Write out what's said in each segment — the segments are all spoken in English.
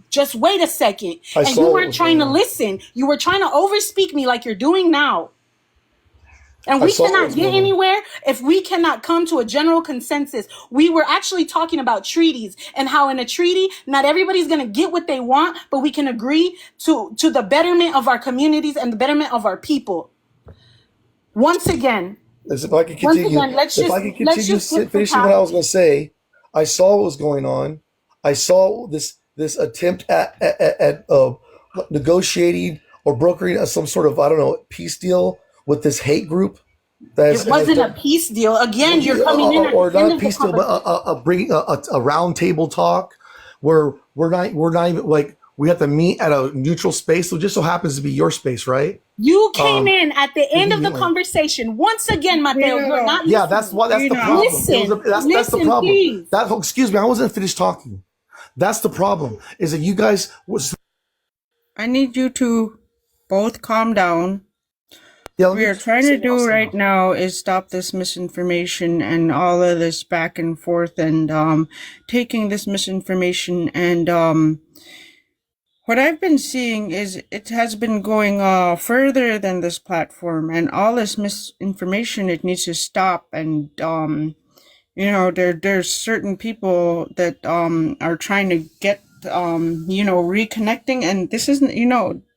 just wait a second. And you weren't trying to listen. You were trying to overspeak me like you're doing now. And we cannot get anywhere if we cannot come to a general consensus. We were actually talking about treaties and how in a treaty, not everybody's going to get what they want, but we can agree to the betterment of our communities and the betterment of our people. Once again, if I could continue, finishing what I was going to say, I saw what was going on. I saw this attempt at negotiating or brokering some sort of, I don't know, peace deal with this hate group. It wasn't a peace deal. Again, you're coming in or not a peace deal, but a round table talk where we're not even like we have to meet at a neutral space. So it just so happens to be your space, right? You came in at the end of the conversation. Once again, Mateo, you're not listening. Yeah, that's the problem. That's the problem. Please. Excuse me, I wasn't finished talking. That's the problem. Is that you guys I need you to both calm down. Yeah, what we are trying to do right now is stop this misinformation and all of this back and forth and taking this misinformation and what I've been seeing is it has been going further than this platform, and all this misinformation, it needs to stop. And there's certain people that are trying to get reconnecting, and this isn't,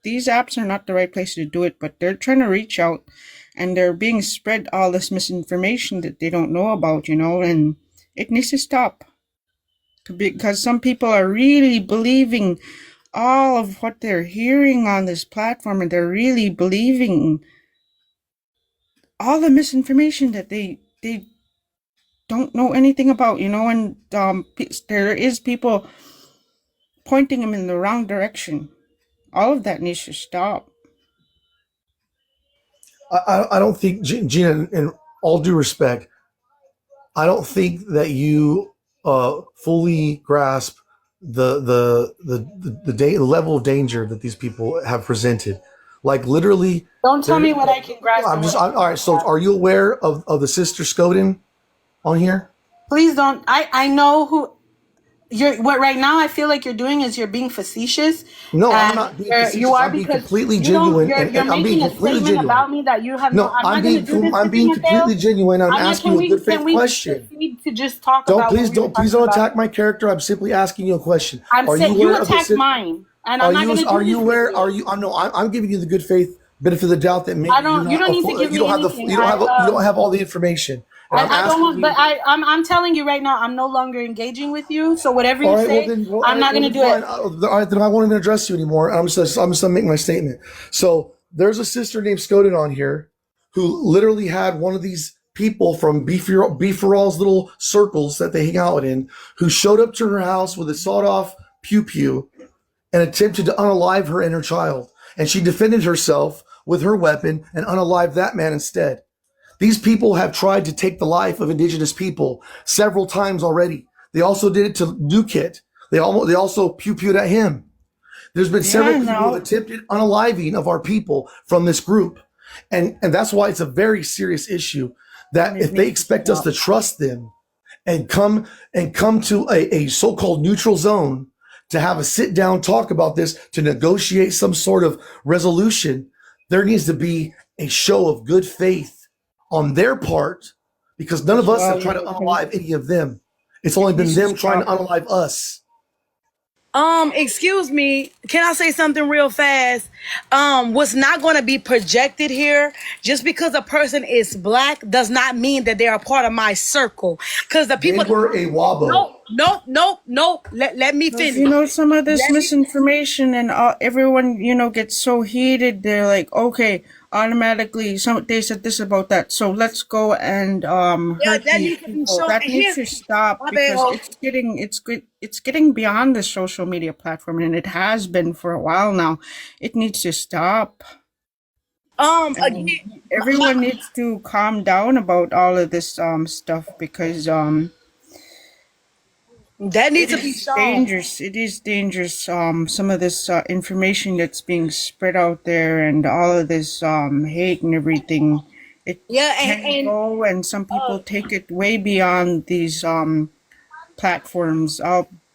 these apps are not the right place to do it, but they're trying to reach out and they're being spread all this misinformation that they don't know about, and it needs to stop because some people are really believing all of what they're hearing on this platform, and they're really believing all the misinformation that they don't know anything about, and there is people pointing them in the wrong direction. All of that needs to stop. I don't think, Gina, in all due respect, I don't think that you fully grasp the level of danger that these people have presented. Like literally. Don't tell me what I can grasp. All right. So, are you aware of the sister Skoden on here? Please don't. I know who. What right now I feel like you're doing is you're being facetious. No, I'm not being facetious. You are, I'm being because completely genuine. You're making a statement about me that you have. No, I'm being completely genuine. I'm asking you a good faith question. To just talk about. Please don't attack my character. I'm simply asking you a question. I'm saying you attacked mine, and I'm not going to do this. Are you aware? I'm giving you the good faith benefit of the doubt that maybe you don't need to give me anything. You don't have all the information. I'm telling you right now, I'm no longer engaging with you. So whatever you say, I'm not going to do it. All right, then I won't even address you anymore. I'm just going to make my statement. So there's a sister named Skoden on here who literally had one of these people from Beforall's little circles that they hang out in, who showed up to her house with a sawed-off pew-pew and attempted to unalive her inner child. And she defended herself with her weapon and unalived that man instead. These people have tried to take the life of indigenous people several times already. They also did it to New Kit. They also pew-pewed at him. There's been several people who have attempted unaliving of our people from this group. And that's why it's a very serious issue that if they expect us to trust them and come to a so-called neutral zone to have a sit-down talk about this, to negotiate some sort of resolution, there needs to be a show of good faith on their part, because none of us have tried to unalive any of them. It's only been them trying to unalive us. Excuse me, can I say something real fast? What's not going to be projected here, just because a person is black does not mean that they are part of my circle. Because the people they were a wabo. No. Let me finish. Some of this misinformation and everyone, gets so heated. They're like, okay, automatically, they said this about that, so let's go and hurt these people. That needs to stop because it's getting beyond the social media platform, and it has been for a while now. It needs to stop. Everyone needs to calm down about all of this stuff because that needs to be dangerous. It is dangerous. Some of this information that's being spread out there, and all of this hate and everything. It can go, and some people take it way beyond these platforms,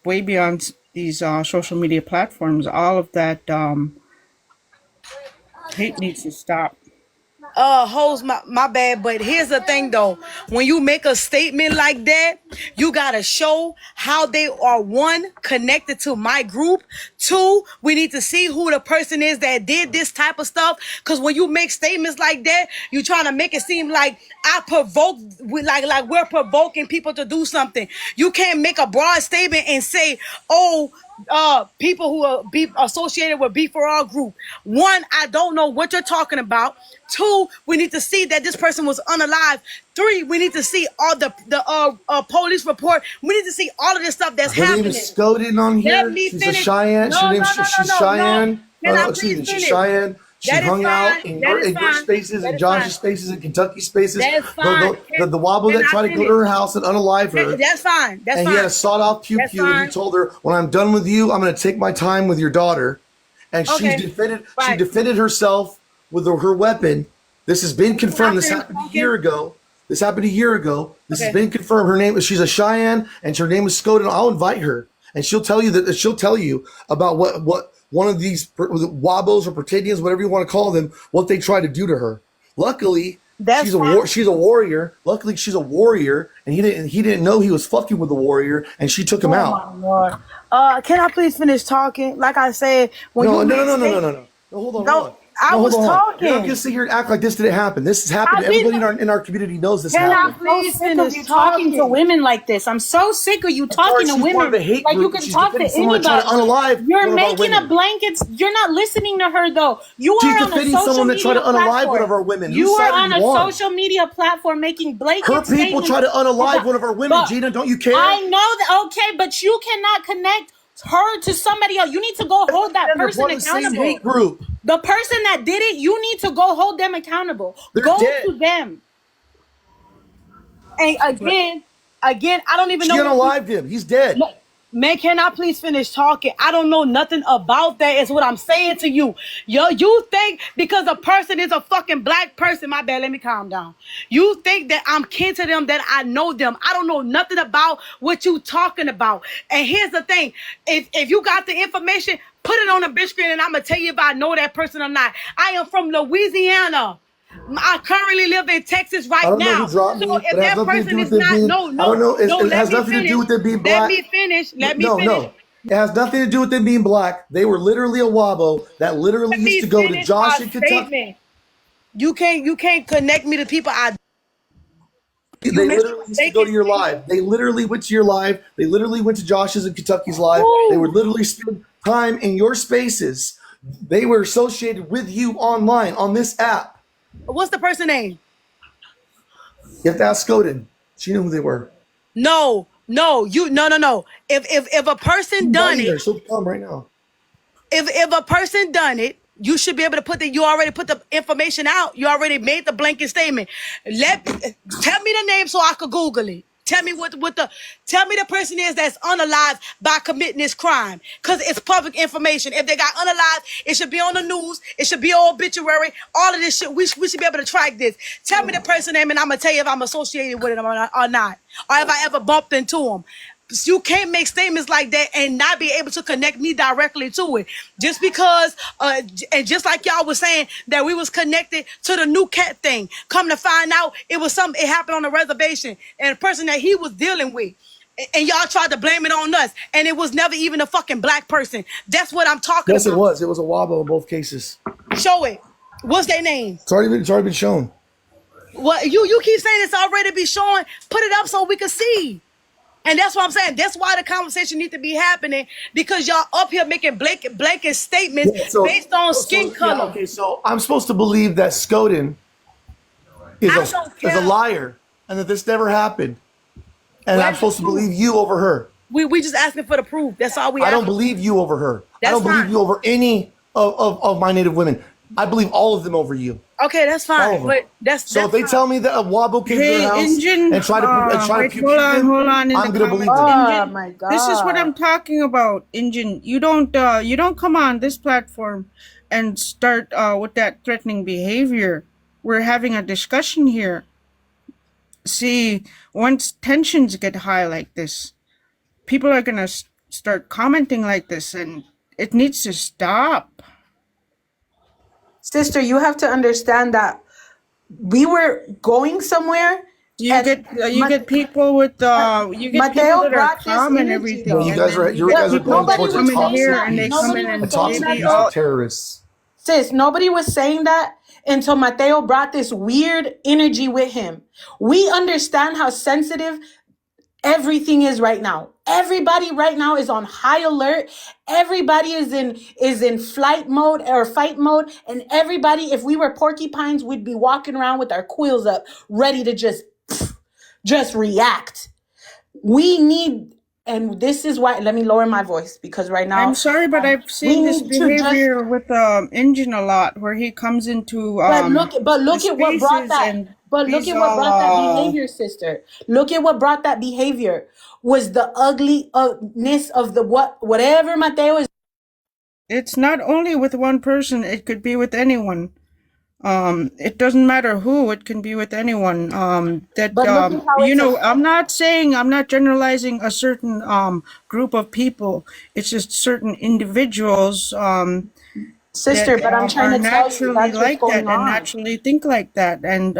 way beyond these social media platforms. All of that hate needs to stop. Hoes, my bad, but here's the thing though. When you make a statement like that, you gotta show how they are, one, connected to my group. Two, we need to see who the person is that did this type of stuff. Cause when you make statements like that, you're trying to make it seem like I provoke, like we're provoking people to do something. You can't make a broad statement and say, oh, people who are associated with Beforall group. One, I don't know what you're talking about. Two, we need to see that this person was unalive. Three, we need to see all the police report. We need to see all of this stuff that's happening. Her name is Scoden on here. Let me She's finish. a Cheyenne. She's Cheyenne. Can I Excuse please me, she's finish? Cheyenne. She That is hung fine. out in That is your fine. spaces That and is Josh's fine. spaces and Kentucky's spaces. That is fine. The wobble Can that I tried to go to finish? her house and unalive her. That's fine. That's And fine. he had a sawed-off pew That's pew, and fine. he told her, "When I'm done with you, I'm going to take my time with your daughter." And Okay. she defended. Right. She defended herself with her weapon. This has been confirmed. This happened a year ago. This happened a year ago. This has Okay. been confirmed. Her name is. She's a Cheyenne, and her name is Scoden. I'll invite her, and she'll tell you that. She'll tell you about what one of these wobbles or pretendians, whatever you want to call them, what they try to do to her. Luckily, That's fine. she's a warrior. Luckily, she's a warrior, and he didn't know he was fucking with the warrior, and she took him out. My Lord. Can I please finish talking? Like I said, when No, you no, make no, no, no, statements- no, no. No, hold on, No, hold on. I No, was hold on. talking. You're not gonna sit here and act like this didn't happen. This has happened. I didn't- Everybody in our community knows this Can I happened. please I'm so sick of finish you talking to talking? women like this. I'm so sick of you talking to She's part women of a hate like you group. can She's talk to defending someone anybody. that tried to unalive You're one of our making a women. blanket. You're not listening to her though. You She's are on a defending social someone that tried media to unalive platform. one of our women. You Whose are side are on you a on? social media platform making blanket Her people statements try to unalive about- one of our women. But Gina, don't you care? I know that. Okay, but you cannot connect her to somebody else. You need to go hold that They're person part of the same accountable. hate group. The person that did it, you need to go hold them accountable. They're Go dead. to them. And again, I don't even She know. unalived him. He's dead. Look, man, can I please finish talking? I don't know nothing about that, is what I'm saying to you. Yo, you think because a person is a fucking black person, my bad, let me calm down. You think that I'm kin to them, that I know them. I don't know nothing about what you talking about. And here's the thing. If you got the information, put it on the big screen and I'm going to tell you if I know that person or not. I am from Louisiana. I currently live in Texas right I don't know now. who dropped me, So if but it has that nothing to person do is with it not, being. no, I don't know. It let has me nothing to do finish. with it being Let black. me finish. Let me No, finish. no. It has nothing to do with them being black. They were literally a wobbo that literally Let used me to go to finish Josh my in Kentucky. statement. You can't connect me to people. They You make literally used to go to your live. They literally went to your live. They literally went to Josh's and Kentucky's live. Woo. They would literally spend time in your spaces. They were associated with you online on this app. What's the person name? You have to ask Scoden. She knew who they were. No. No. If a person done Her. it, She'll come right now. if a person done it, you should be able to you already put the information out. You already made the blanket statement. Tell me the name so I could Google it. Tell me tell me the person is that's unalive by committing this crime. Cause it's public information. If they got unalive, it should be on the news. It should be on obituary. All of this shit. We should be able to track this. Tell me the person name and I'm gonna tell you if I'm associated with him or not. Or if I ever bumped into him. You can't make statements like that and not be able to connect me directly to it. Just because, and just like y'all was saying that we was connected to the new cat thing. Come to find out, it happened on the reservation and the person that he was dealing with. And y'all tried to blame it on us. And it was never even a fucking black person. That's what I'm talking Yes, about. it was. It was a wobble in both cases. Show it. What's their name? It's already been shown. What you keep saying it's already be showing. Put it up so we can see. And that's what I'm saying. That's why the conversation needs to be happening, because y'all up here making blanket statements based on skin color. Yeah, okay, so I'm supposed to believe that Scoden is a liar and that this never happened. And I'm supposed to believe you over her. We just asking for the proof. That's all we I asking. don't believe you over her. That's I don't fine. believe you over any of my Native women. I believe all of them over you. Okay, that's All fine. of them. But that's So if they fine. tell me that a wobble came to their house Injun, and tried to wait, pew hold on, them, hold on. In I'm the gonna believe comments, them. Oh Injun, my god. this is what I'm talking about, Injun. You don't come on this platform and start with that threatening behavior. We're having a discussion here. See, once tensions get high like this, people are gonna start commenting like this, and it needs to stop. Sister, you have to understand that we were going somewhere. You get people with you get people Mateo that are brought this calm and energy. everything. No, you and guys then are you guys are going Nobody towards a was come in saying here toxic that. and they peace. come Nobody in was A and saying they toxic that be peace though. of terrorists. Sis, nobody was saying that until Mateo brought this weird energy with him. We understand how sensitive everything is right now. Everybody right now is on high alert. Everybody is in flight mode or fight mode. And everybody, if we were porcupines, we'd be walking around with our quills up, ready to just react. We need, and this is why, let me lower my voice because right now, I'm sorry, but I've we seen this need to just, behavior with Engine a lot, where he comes into but look the at what brought spaces that. and But look he's at what brought that all behavior, sister. Look at what brought that behavior was the ugliness of the whatever Mateo is. it's not only with one person, it could be with anyone. It doesn't matter who, it can be with anyone. But look at how it's I'm not saying, I'm not generalizing a certain group of people. It's just certain individuals sister. that But I'm trying are to tell you naturally that's what's like going that and on. naturally think like that. And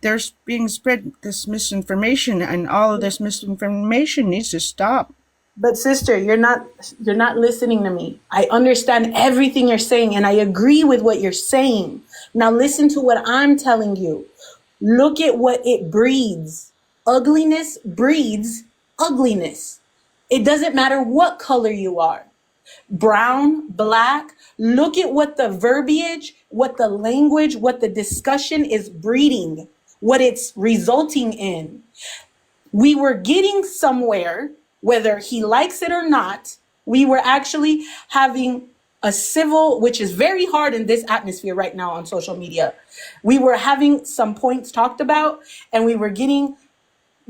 there's being spread this misinformation, and all of this misinformation needs to stop. But sister, you're not listening to me. I understand everything you're saying and I agree with what you're saying. Now listen to what I'm telling you. Look at what it breeds. Ugliness breeds ugliness. It doesn't matter what color you are. Brown, black. Look at what the verbiage, what the language, what the discussion is breeding, what it's resulting in. We were getting somewhere, whether he likes it or not. We were actually having a civil, which is very hard in this atmosphere right now on social media. We were having some points talked about, and we were getting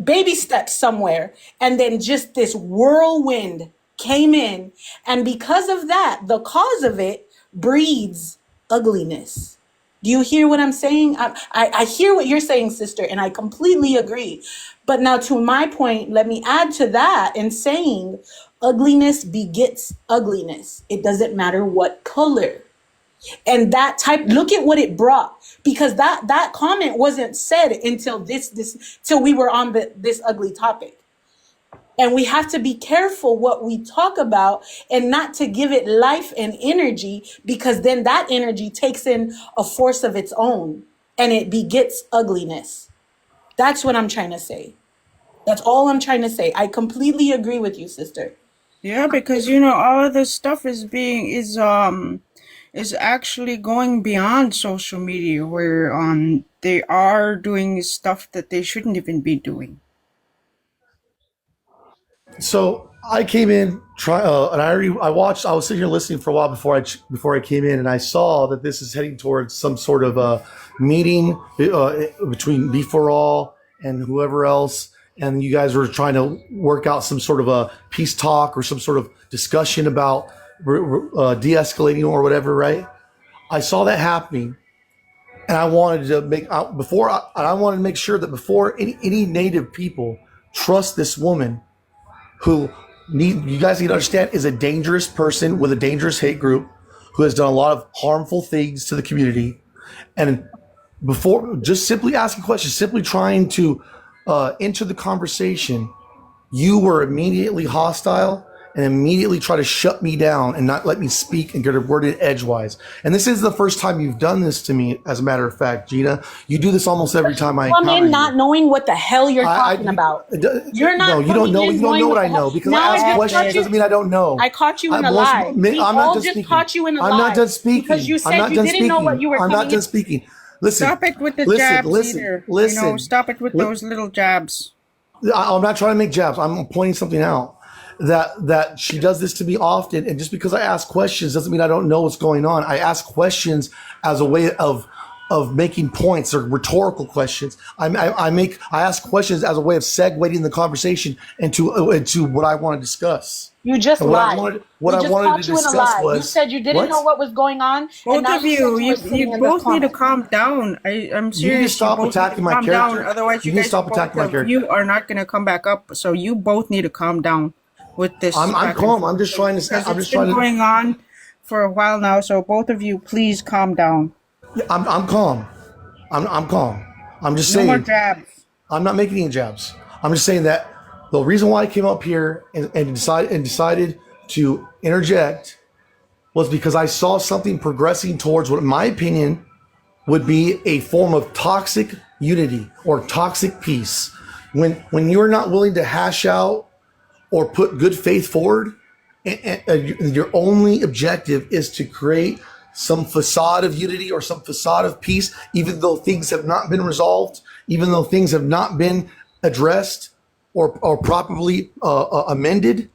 baby steps somewhere. And then just this whirlwind came in. And because of that, the cause of it breeds ugliness. Do you hear what I'm saying? I hear what you're saying, sister, and I completely agree. But now, to my point, let me add to that in saying ugliness begets ugliness. It doesn't matter what color. And that type, look at what it brought, because that comment wasn't said until till we were on this ugly topic. And we have to be careful what we talk about and not to give it life and energy, because then that energy takes in a force of its own and it begets ugliness. That's what I'm trying to say. That's all I'm trying to say. I completely agree with you, sister. Yeah, because all of this stuff is actually going beyond social media, where they are doing stuff that they shouldn't even be doing. So I came in, and I watched. I was sitting here listening for a while before I came in, and I saw that this is heading towards some sort of meeting between Beforall and whoever else, and you guys were trying to work out some sort of a peace talk or some sort of discussion about de-escalating or whatever, right? I saw that happening, and I wanted to I wanted to make sure that before any native people trust this woman who you guys need to understand is a dangerous person with a dangerous hate group who has done a lot of harmful things to the community. And before just simply asking questions, simply trying to enter the conversation, you were immediately hostile and immediately try to shut me down and not let me speak and get a word in edgewise. And this is the first time you've done this to me, as a matter of fact, Gina. You do this almost every time I encounter Come in you. not knowing what the hell you're talking about. You're not. No, you don't know. You don't know what I know, because Now I I ask just questions caught you. doesn't mean I don't know. I caught you in a I'm lie. We not all done just speaking. caught you in a lie. I'm not done speaking. Because you I'm said not you done didn't know what speaking. you were I'm not coming done in. speaking. Listen. Stop it with the Listen. jabs Listen. either. Listen. Stop it with those little jabs. I'm not trying to make jabs. I'm pointing something out. That she does this to me often, and just because I ask questions doesn't mean I don't know what's going on. I ask questions as a way of making points, or rhetorical questions. I ask questions as a way of segueing the conversation into what I want to discuss. You just And lied. what I wanted Caught to you in a discuss lie. was You said you didn't know what was going on, and Both now of you said you, you were sitting you in the both need to comments. calm down. I'm You need to serious. stop You both need to attacking my calm down. character. Otherwise, You you need to guys, stop both attacking my of character. you are not going to come back up. So you both need to calm down. with this. I'm calm. I'm just trying to. Because I'm it's just been trying to. going on for a while now. So both of you, please calm down. I'm calm. I'm calm. I'm just No more saying. jabs. I'm not making any jabs. I'm just saying that the reason why I came up here and decided to interject was because I saw something progressing towards what, in my opinion, would be a form of toxic unity or toxic peace. When you're not willing to hash out or put good faith forward, and your only objective is to create some facade of unity or some facade of peace, even though things have not been resolved, even though things have not been addressed or properly amended,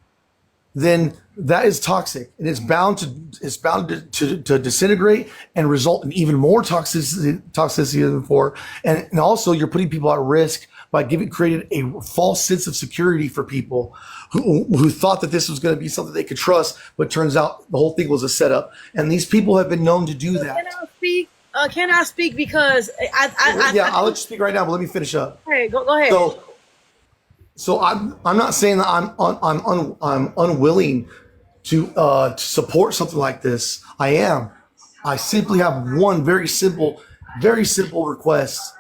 then that is toxic, and it's bound to disintegrate and result in even more toxicity than before. And also, you're putting people at risk by creating a false sense of security for people who thought that this was going to be something they could trust, but turns out the whole thing was a setup. And these people have been known to do that. Can I speak? Can I speak? Because I'll let you speak right now, but let me finish up. Hey, go ahead. So I'm not saying that I'm unwilling to support something like this. I am. I simply have one very simple request,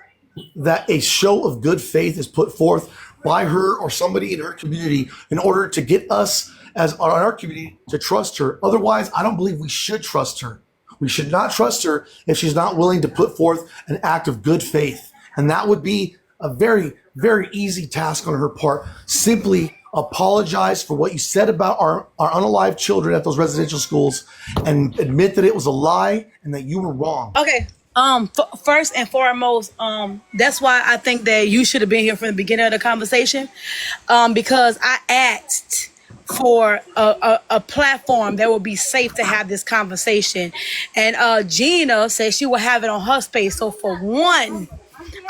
that a show of good faith is put forth by her or somebody in her community in order to get us as our community to trust her. Otherwise, I don't believe we should trust her. We should not trust her if she's not willing to put forth an act of good faith. And that would be a very, very easy task on her part. Simply apologize for what you said about our unalived children at those residential schools and admit that it was a lie and that you were wrong. Okay. First and foremost, that's why I think that you should have been here from the beginning of the conversation, because I asked for a platform that would be safe to have this conversation, and Gina said she will have it on her space. So for one,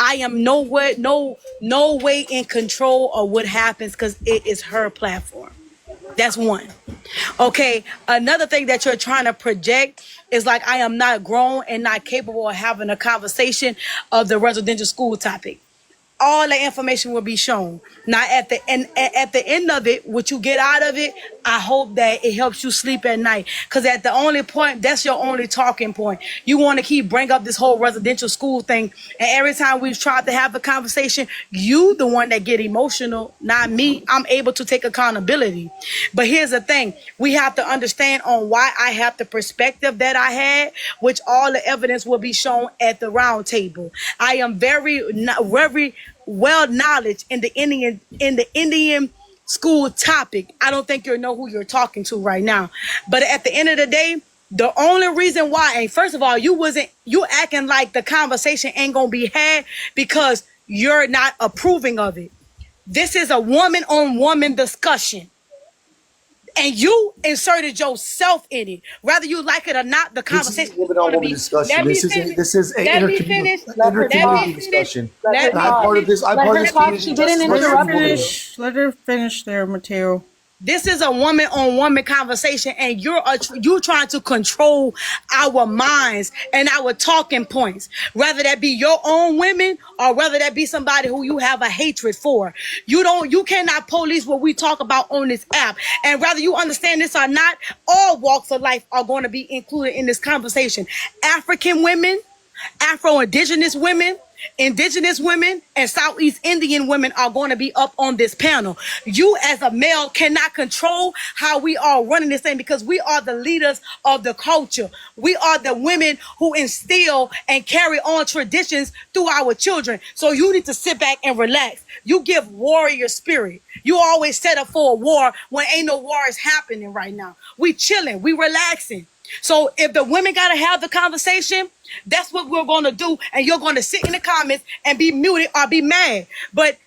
I am no way in control of what happens because it is her platform. That's one. Okay, another thing that you're trying to project is like I am not grown and not capable of having a conversation of the residential school topic. All the information will be shown. Now, at the end of it, what you get out of it, I hope that it helps you sleep at night. Because at the only point, that's your only talking point. You want to bring up this whole residential school thing. And every time we've tried to have a conversation, you the one that get emotional, not me. I'm able to take accountability. But here's the thing. We have to understand on why I have the perspective that I had, which all the evidence will be shown at the round table. I am very well knowledge in the Indian school topic. I don't think you know who you're talking to right now. But at the end of the day, the only reason why, and first of all, you acting like the conversation ain't gonna be had because you're not approving of it. This is a woman on woman discussion. And you inserted yourself in it. Whether you like it or not, the conversation is going to be. This is an intercommunity discussion. Let her finish there, Mateo. This is a woman on woman conversation, and you're trying to control our minds and our talking points, whether that be your own women or whether that be somebody who you have a hatred for. You cannot police what we talk about on this app. And whether you understand this or not, all walks of life are going to be included in this conversation. African women, Afro-Indigenous women, Indigenous women, and Southeast Indian women are going to be up on this panel. You as a male cannot control how we are running this thing because we are the leaders of the culture. We are the women who instill and carry on traditions through our children. So you need to sit back and relax. You give warrior spirit. You always set up for a war when ain't no wars happening right now. We chilling, we relaxing. So if the women got to have the conversation, that's what we're going to do. And you're going to sit in the comments and be muted or be mad. But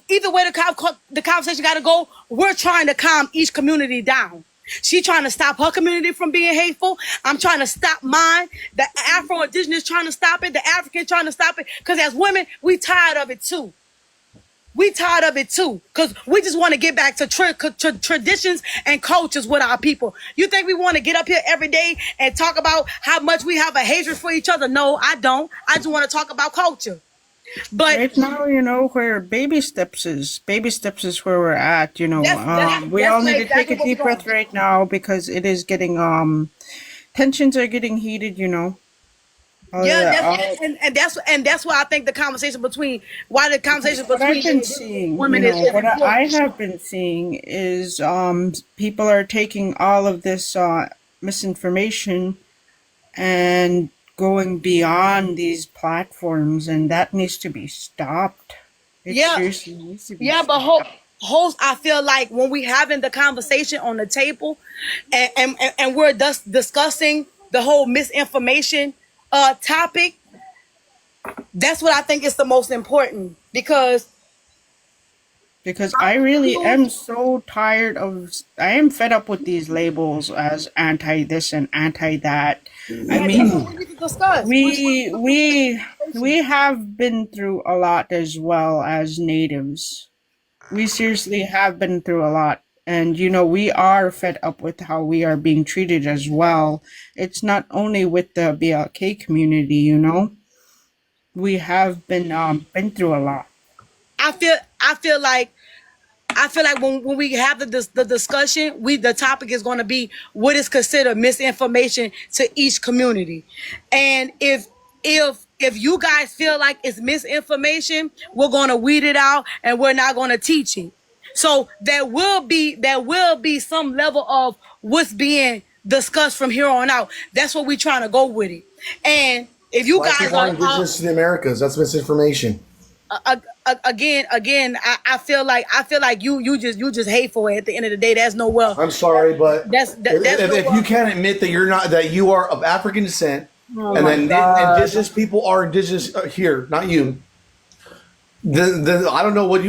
either way the conversation got to go, we're trying to calm each community down. She trying to stop her community from being hateful. I'm trying to stop mine. The Afro-Indigenous trying to stop it. The African trying to stop it. Because as women, we tired of it too. We tired of it too, because we just want to get back to traditions and cultures with our people. You think we want to get up here every day and talk about how much we have a hatred for each other? No, I don't. I just want to talk about culture. But Right now, where baby steps is. Baby steps is where we're at. We all need to take exactly a what we're deep breath going. right now because it is getting tensions are getting heated. All Yeah, the that's all and that's why I think the conversation between why the Because conversation what I've between been indigenous seeing, women is I important. have been seeing is people are taking all of this misinformation and going beyond these platforms, and that needs to be stopped. It Yeah, seriously needs to be yeah, but stopped. host, I feel like when we having the conversation on the table, and we're just discussing the whole misinformation topic, that's what I think is the most important because Because I really you am so tired of, I am fed up with these labels as anti this and anti that. I yeah, that's mean, what we need to discuss. We we we have been through a lot as well as natives. We seriously have been through a lot. And we are fed up with how we are being treated as well. It's not only with the BLK community. We have been through a lot. I feel I feel like when we have the discussion, the topic is going to be what is considered misinformation to each community, and if you guys feel like it's misinformation, we're going to weed it out and we're not going to teach it. So there will be some level of what's being discussed from here on out. That's what we're trying to go with it. And if you Black guys people aren't indigenous to the Americas. That's misinformation. again, I feel like you just hateful at the end of the day. That's no well. I'm sorry, but That's no if you well. can't admit that you are of African descent, Oh and my then God. indigenous people are indigenous here, not you. Then I don't know what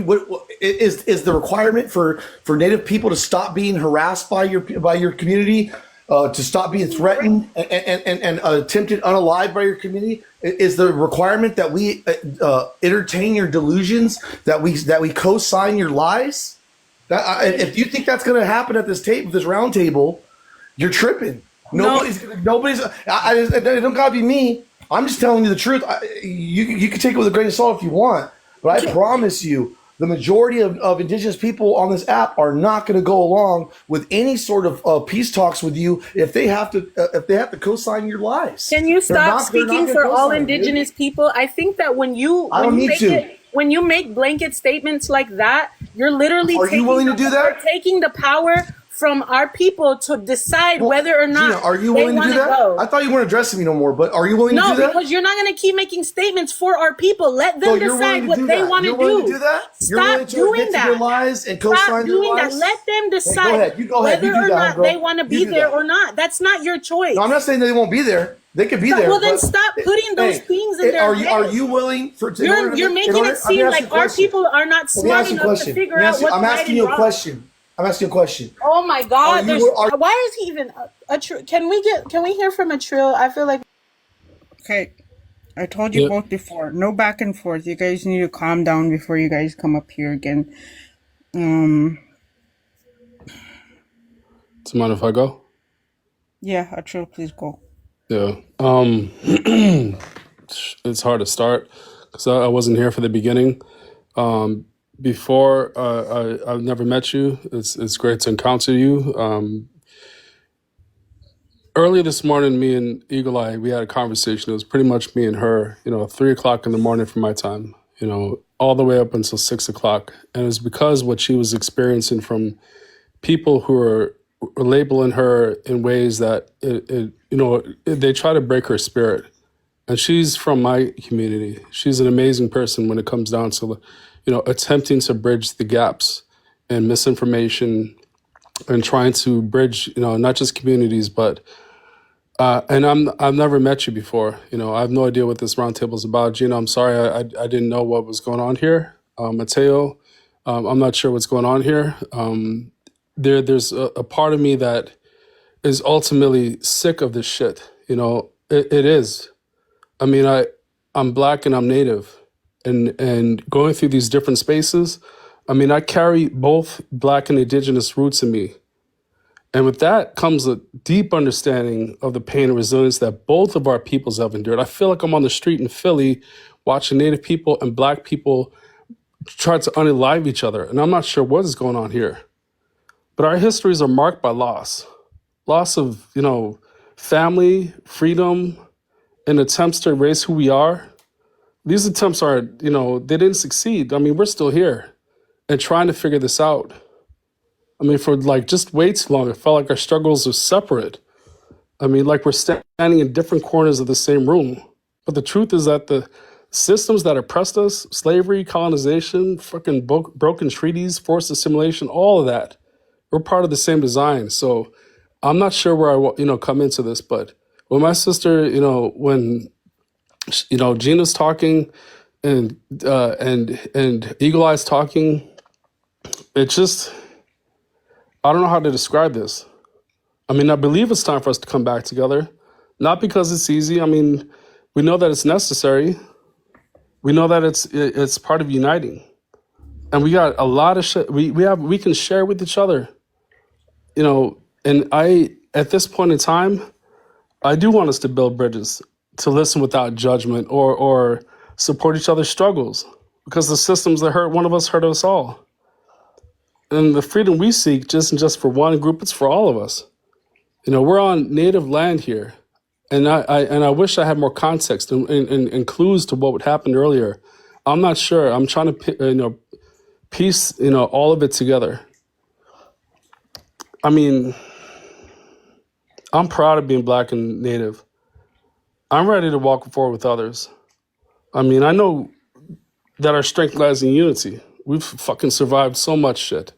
is the requirement for Native people to stop being harassed by your community, to stop being threatened and attempted unalived by your community. Is the requirement that we entertain your delusions, that we co-sign your lies? If you think that's going to happen at this round table, you're tripping. No, Nobody's. It don't gotta be me. I'm just telling you the truth. You can take it with a grain of salt if you want, but I promise you, the majority of indigenous people on this app are not going to go along with any sort of peace talks with you if they have to co-sign your lies. Can you stop They're not speaking gonna for all co-sign, dude. indigenous people? I think that I don't need to. when you make blanket statements like that, you're literally Are you willing to do that? you're taking the power from our people to decide whether or not Gina, are you they willing to do wanna that? go. I thought you weren't addressing me no more, but are you willing to No, do that? because you're not going to keep making statements for our people. Let So them you're willing decide to what do they that? want to You're willing to do. do that? You're willing Stop to doing admit to your that. lies and Stop co-sign your doing that. lies? Let them decide go ahead. You go ahead. You whether do or that, not bro. they want to You be do there that. or not. That's not your choice. No, I'm not saying that they won't be there. They could be there. Well, then but- stop putting those things in their are head. you willing for? You're making it seem like our people are not Let me smart ask you a enough to question. figure out what's I'm right asking and you a wrong. question. I'm asking you a question. Oh my God! Are Why is he even a trill? Can we hear from a trill? I feel like Okay, I told you Yep. both before. No back and forth. You guys need to calm down before you guys come up here again. Um, Does it mind if I go? yeah, Achille, please go. Yeah. It's hard to start because I wasn't here for the beginning. Before I've never met you. It's great to encounter you. Early this morning, me and Eagle Eye, we had a conversation. It was pretty much me and her. 3 o'clock in the morning for my time. All the way up until 6 o'clock, and it was because what she was experiencing from people who are labeling her in ways that they try to break her spirit. And she's from my community. She's an amazing person when it comes down to, attempting to bridge the gaps and misinformation and trying to bridge, not just communities, but and I've never met you before. I have no idea what this roundtable is about. Gina, I'm sorry, I didn't know what was going on here. Mateo, I'm not sure what's going on here. There's a part of me that is ultimately sick of this shit. It is. I mean, I'm Black and I'm Native, and going through these different spaces. I mean, I carry both Black and Indigenous roots in me. And with that comes a deep understanding of the pain and resilience that both of our peoples have endured. I feel like I'm on the street in Philly watching Native people and Black people try to unalive each other. And I'm not sure what is going on here. But our histories are marked by loss of, family, freedom, and attempts to erase who we are. These attempts are, they didn't succeed. I mean, we're still here and trying to figure this out. I mean, for just way too long, it felt like our struggles are separate. I mean, like we're standing in different corners of the same room. But the truth is that the systems that oppressed us, slavery, colonization, freaking broken treaties, forced assimilation, all of that, we're part of the same design. So I'm not sure where I come into this, but when my sister, when Gina's talking and Eagle Eye's talking, it just, I don't know how to describe this. I mean, I believe it's time for us to come back together, not because it's easy. I mean, we know that it's necessary. We know that it's part of uniting, and we got a lot of shit we can share with each other, And at this point in time, I do want us to build bridges, to listen without judgment or support each other's struggles, because the systems that hurt one of us hurt us all. And the freedom we seek isn't just for one group, it's for all of us. We're on native land here. And I wish I had more context and clues to what would happen earlier. I'm not sure. I'm trying to piece all of it together. I mean, I'm proud of being Black and Native. I'm ready to walk forward with others. I mean, I know that our strength lies in unity. We've fucking survived so much shit.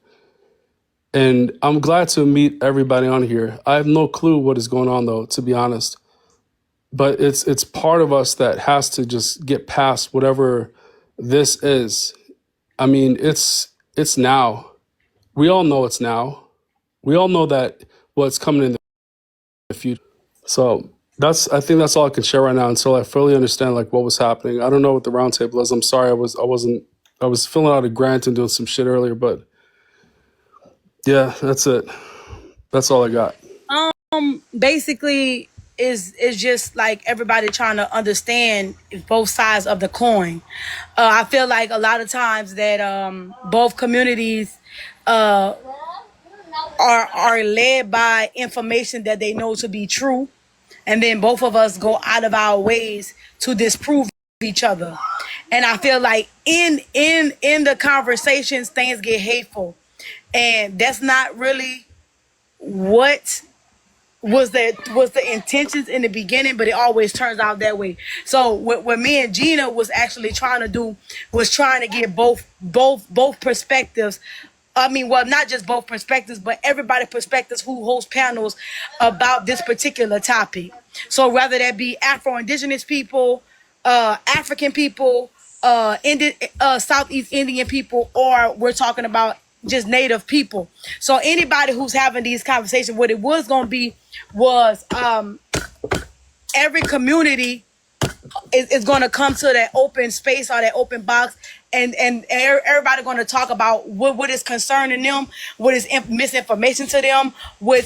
And I'm glad to meet everybody on here. I have no clue what is going on, though, to be honest. But it's part of us that has to just get past whatever this is. I mean, it's now. We all know it's now. We all know that what's coming in the future. So I think that's all I can share right now until I fully understand what was happening. I don't know what the roundtable is. I'm sorry, I was filling out a grant and doing some shit earlier, but yeah, that's it. That's all I got. Basically is just like everybody trying to understand both sides of the coin. I feel like a lot of times that both communities are led by information that they know to be true, and then both of us go out of our ways to disprove each other. And I feel like in the conversations, things get hateful, and that's not really what was the intentions in the beginning, but it always turns out that way. So what me and Gina was actually trying to do was trying to get both perspectives. I mean, well, not just both perspectives, but everybody's perspectives who hosts panels about this particular topic. So whether that be Afro-Indigenous people, African people, Southeast Indian people, or we're talking about just Native people. So anybody who's having these conversations, what it was going to be was every community is going to come to that open space or that open box, and everybody going to talk about what is concerning them, what is misinformation to them, what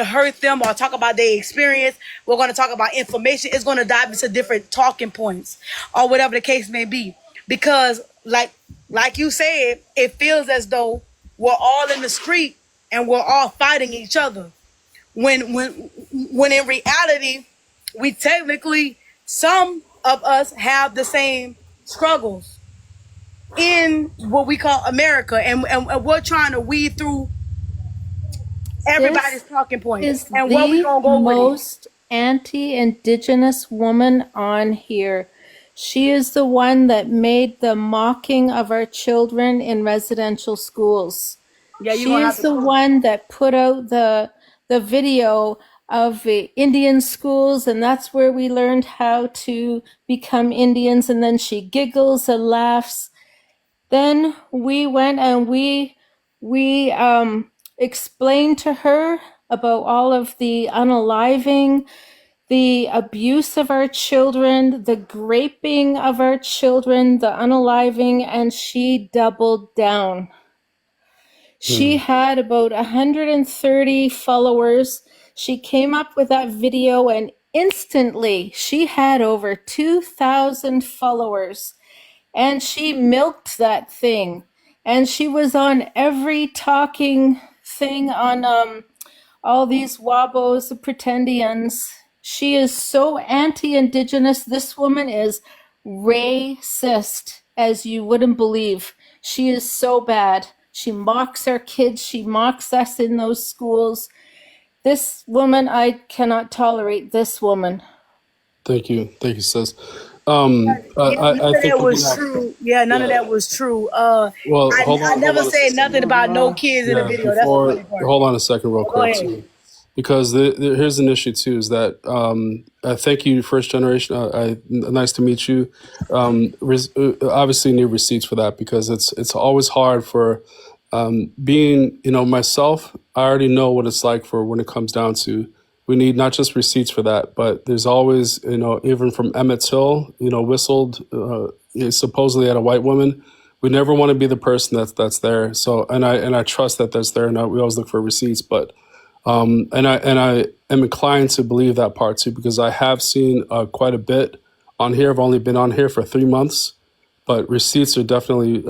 hurt them, or talk about their experience. We're going to talk about information. It's going to dive into different talking points or whatever the case may be, because like you said, it feels as though we're all in the street and we're all fighting each other, when in reality, we technically, some of us have the same struggles in what we call America, and we're trying to weed through everybody's talking points and what we gonna go with. Most anti-Indigenous woman on here. She is the one that made the mocking of our children in residential schools. Yeah, she is the one that put out the video of the Indian schools, and that's where we learned how to become Indians. And then she giggles and laughs. Then we went and we explained to her about all of the unaliving, the abuse of our children, the graping of our children, the unaliving, and she doubled down. She had about 130 followers. She came up with that video, and Instantly, she had over 2,000 followers, and she milked that thing. And she was on every talking thing on all these wabos, the pretendians. She is so anti-indigenous. This woman is racist, as you wouldn't believe. She is so bad. She mocks our kids. She mocks us in those schools. This woman, I cannot tolerate this woman. Thank you, sis. None I of think that was true. Yeah, none of that was true. well, hold I on, never said nothing about no kids in the video. That's the funny part. hold on a second, real Go quick, ahead. too, because here's an issue too. Is that thank you, first generation. Nice to meet you. Obviously, need receipts for that because it's always hard for being myself. I already know what it's like for when it comes down to. We need not just receipts for that, but there's always, even from Emmett Till, whistled supposedly at a white woman. We never want to be the person that's there. So, and I trust that that's there, and we always look for receipts. But, and I am inclined to believe that part too, because I have seen quite a bit on here. I've only been on here for 3 months, but receipts are definitely.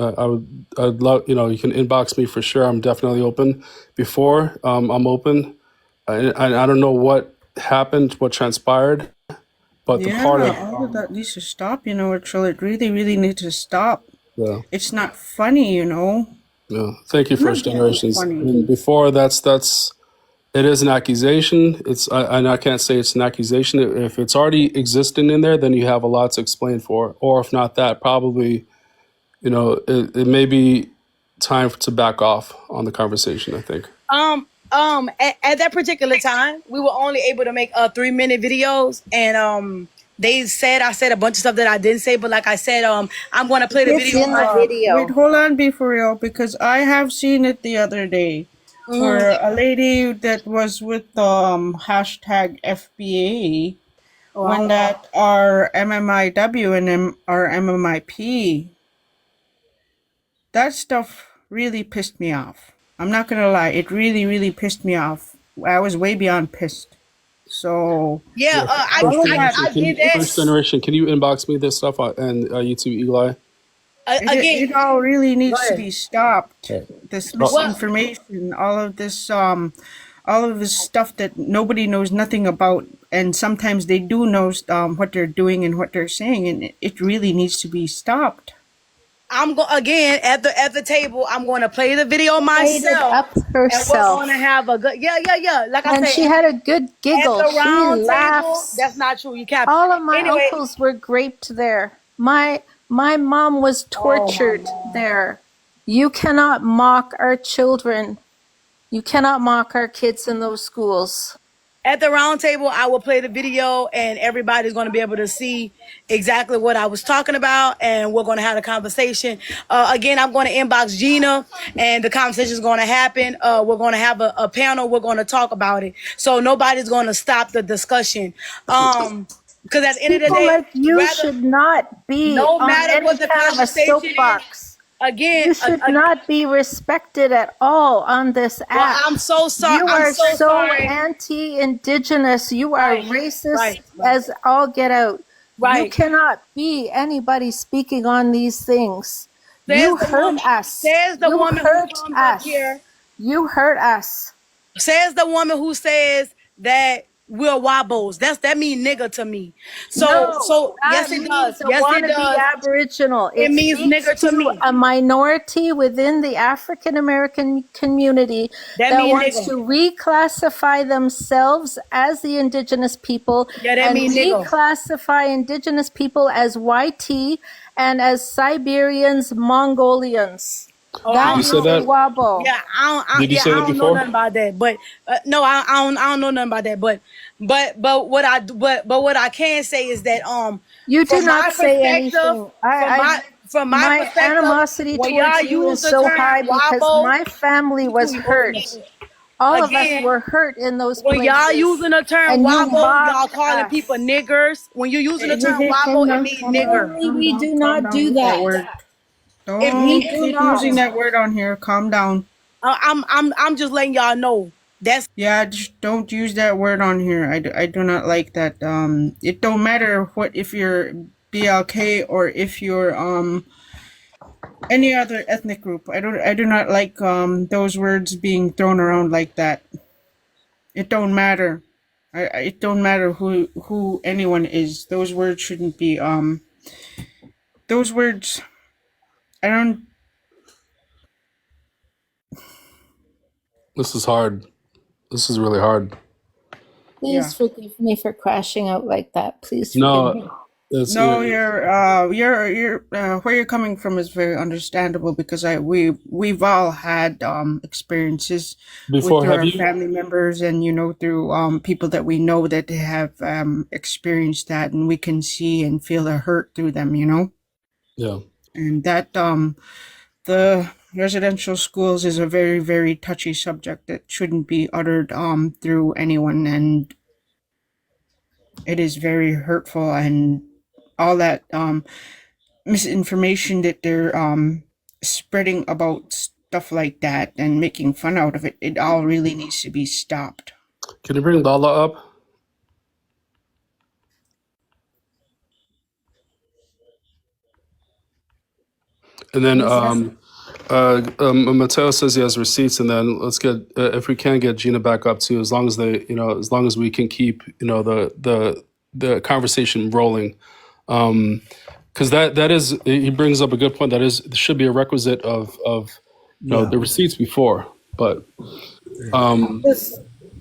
I'd love, you can inbox me for sure. I'm definitely open. Before I'm open. I don't know what happened, what transpired, but the part of all of that needs to stop, Rachel. It really, really needs to stop. Yeah. It's not funny, Yeah. Thank you, first generations. funny. Before it is an accusation. And I can't say it's an accusation. If it's already existing in there, then you have a lot to explain for. Or if not that, probably, it may be time to back off on the conversation, I think. At that particular time, we were only able to make 3-minute videos, and I said a bunch of stuff that I didn't say, but like I said, I'm going to play the video. Wait, hold on, Beforall, because I have seen it the other day, where a lady that was with hashtag FBA, when that our MMIW and our MMIP, that stuff really pissed me off. I'm not gonna lie, it really, really pissed me off. I was way beyond pissed. So yeah, I did that. First generation, can you inbox me this stuff and YouTube Eagle Eye? It all really needs to be stopped. This misinformation, all of this stuff that nobody knows nothing about, and sometimes they do know what they're doing and what they're saying, and it really needs to be stopped. I'm again at the table. I'm going to play the video myself. Up herself. And we're going to have a good Like I said, and she had a good giggle. At the round she laughs. Table, that's not true. You can't. All of my uncles were raped there. My mom was tortured there. You cannot mock our children. You cannot mock our kids in those schools. At the round table, I will play the video, and everybody's going to be able to see exactly what I was talking about, and we're going to have a conversation. Again, I'm going to inbox Gina, and the conversation is going to happen. We're going to have a panel. We're going to talk about it. So nobody's going to stop the discussion. Because at the end of the day, like you should not be no matter what the conversation soapbox. Again, you should not be respected at all on this app. Well, I'm so sorry. You are so anti-indigenous. You are racist as all get out. Right. You cannot be anybody speaking on these things. You hurt us. Says the woman who comes up here. You hurt us. Says the woman who says that we're wabos. That means nigga to me. So yes, it does. Yes, it does. Be Aboriginal. It means nigger to me. A minority within the African American community that wants to reclassify themselves as the indigenous people and reclassify indigenous people as YT and as Siberians, Mongolians. You said that? Wabo. Yeah, Did you say that before? I don't know nothing about that, but no, I don't know nothing about that. But what I can say is that you do not say anything. From my perspective, animosity towards you is so high because my family was hurt. All of us were hurt in those places. When y'all using the term wabo, y'all calling people niggers. When you're using the term wabo, it means nigger. We do not do that. Don't keep using that word on here. Calm down. I'm just letting y'all know. Yeah, just don't use that word on here. I do not like that. It don't matter what if you're BLK or if you're any other ethnic group. I do not like those words being thrown around like that. It don't matter. It don't matter who anyone is. Those words shouldn't be those words. I don't. This is hard. This is really hard. Please forgive me for crashing out like that. Please forgive me. No, you're where you're coming from is very understandable because we've all had experiences Before, with have our you? family members and through people that we know that they have experienced that, and we can see and feel the hurt through them, Yeah. and that the residential schools is a very, very touchy subject that shouldn't be uttered through anyone, and it is very hurtful, and all that misinformation that they're spreading about stuff like that and making fun out of it, it all really needs to be stopped. Can you bring Lala up? And then Mateo says he has receipts, and then let's get if we can get Gina back up too, as long as they, as long as we can keep, the conversation rolling, because that is, he brings up a good point. That is, should be a requisite of the receipts before, but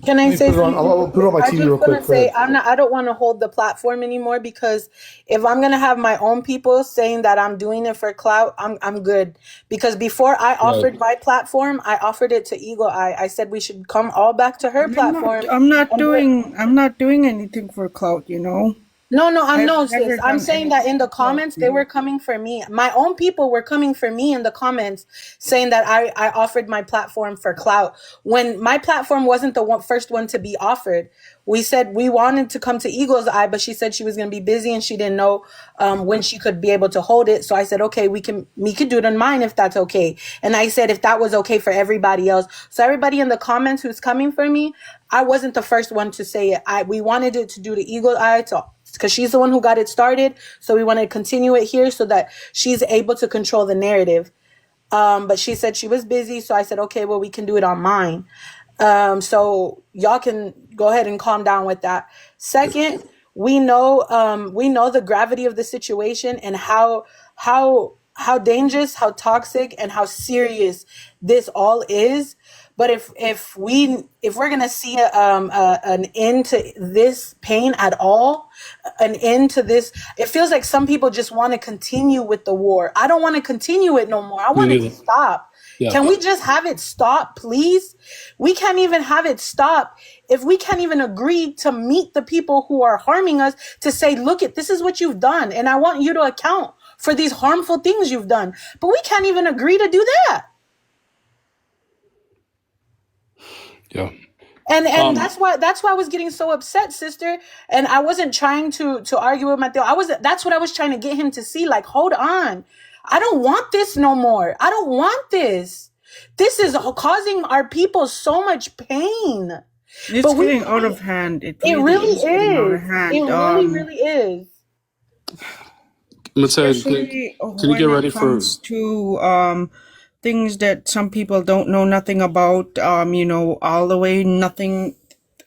Can I say something? I'll put it on my I TV just real want quick. to say I don't want to hold the platform anymore, because if I'm gonna have my own people saying that I'm doing it for clout, I'm good. Because before I offered my platform, I offered it to Eagle Eye. I said we should come all back to her platform. I'm not doing anything for clout, No, I've sis. never I'm done saying that in the anything for clout, comments, they were coming for me. My own people were coming for me in the comments, saying that I offered my platform for clout, when my platform wasn't the first one to be offered. We said we wanted to come to Eagle's Eye, but she said she was going to be busy and she didn't know when she could be able to hold it. So I said, okay, we could do it on mine if that's okay. And I said if that was okay for everybody else. So everybody in the comments who's coming for me, I wasn't the first one to say it. We wanted it to do the Eagle Eye because she's the one who got it started. So we want to continue it here so that she's able to control the narrative. But she said she was busy. So I said, okay, well, we can do it on mine. So y'all can go ahead and calm down with that. Second, we know the gravity of the situation and how dangerous, how toxic, and how serious this all is. But if we're gonna see an end to this pain at all, an end to this, it feels like some people just want to continue with the war. I don't want to continue it no more. I want it to stop. Yeah. Can we just have it stop, please? We can't even have it stop if we can't even agree to meet the people who are harming us, to say, look, this is what you've done, and I want you to account for these harmful things you've done. But we can't even agree to do that. Yeah. And that's why I was getting so upset, sister. And I wasn't trying to argue with Mateo. That's what I was trying to get him to see. Like, hold on. I don't want this no more. I don't want this. This is causing our people so much pain. It's getting out of hand. It really is. It really is. Mateo, can you get ready for to things that some people don't know nothing about, all the way nothing,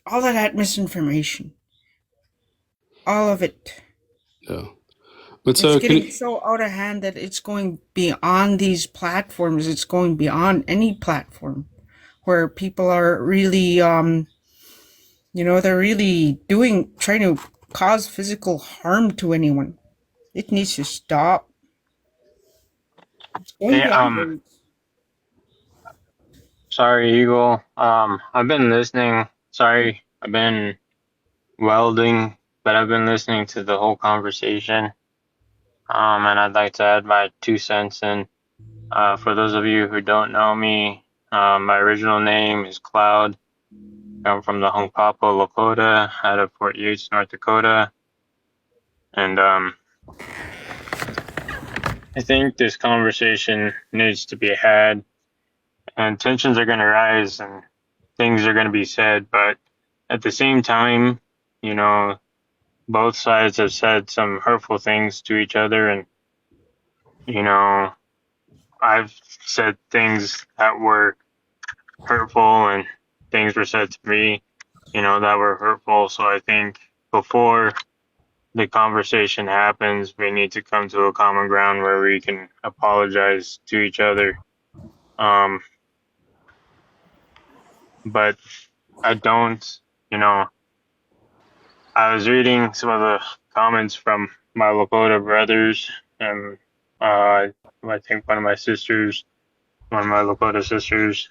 all of that misinformation, all of it. Yeah. It's getting so out of hand that it's going beyond these platforms. It's going beyond any platform where people are really, they're really trying to cause physical harm to anyone. It needs to stop. It's going beyond words. Sorry, Eagle. I've been listening. Sorry, I've been welding, but I've been listening to the whole conversation. And I'd like to add my 2 cents in. For those of you who don't know me, my original name is Cloud. I'm from the Hungpapo Lakota out of Fort Yates, North Dakota. And I think this conversation needs to be had, and tensions are going to rise, and things are going to be said, but at the same time, you know, both sides have said some hurtful things to each other, and you know, I've said things that were hurtful, and things were said to me, you know, that were hurtful. So I think before the conversation happens, we need to come to a common ground where we can apologize to each other. Um, but I don't, you know, I was reading some of the comments from my Lakota brothers, and I think one of my Lakota sisters.